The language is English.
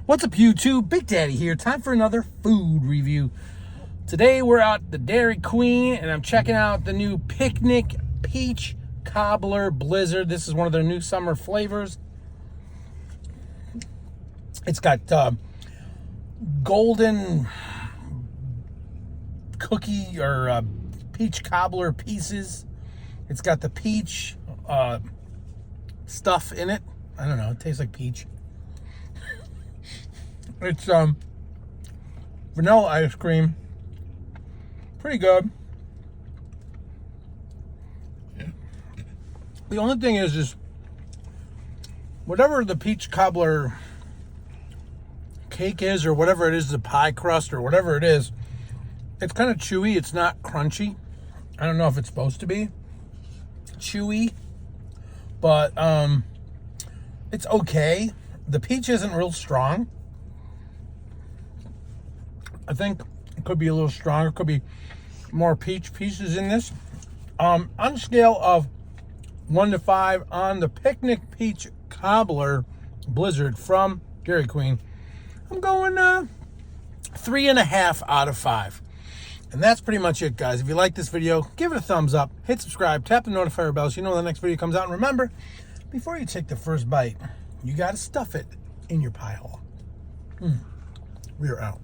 What's up, YouTube? Big Daddy here. Time for another food review. Today we're at the Dairy Queen and I'm checking out the new Picnic Peach Cobbler Blizzard. This is one of their new summer flavors. It's got golden cookie or peach cobbler pieces. It's got the peach stuff in it. I don't know. It tastes like peach. It's vanilla ice cream. Pretty good. The only thing is whatever the peach cobbler cake is, or whatever it is, the pie crust or whatever it is, it's kind of chewy. It's not crunchy. I don't know if it's supposed to be chewy, but it's okay. The peach isn't real strong. I think it could be a little stronger. Could be more peach pieces in this. On a scale of 1 to 5 on the Picnic Peach Cobbler Blizzard from Dairy Queen, I'm going 3.5 out of 5. And that's pretty much it, guys. If you like this video, give it a thumbs up, hit subscribe, tap the notifier bell so you know when the next video comes out. And remember, before you take the first bite, you got to stuff it in your pie hole. We are out.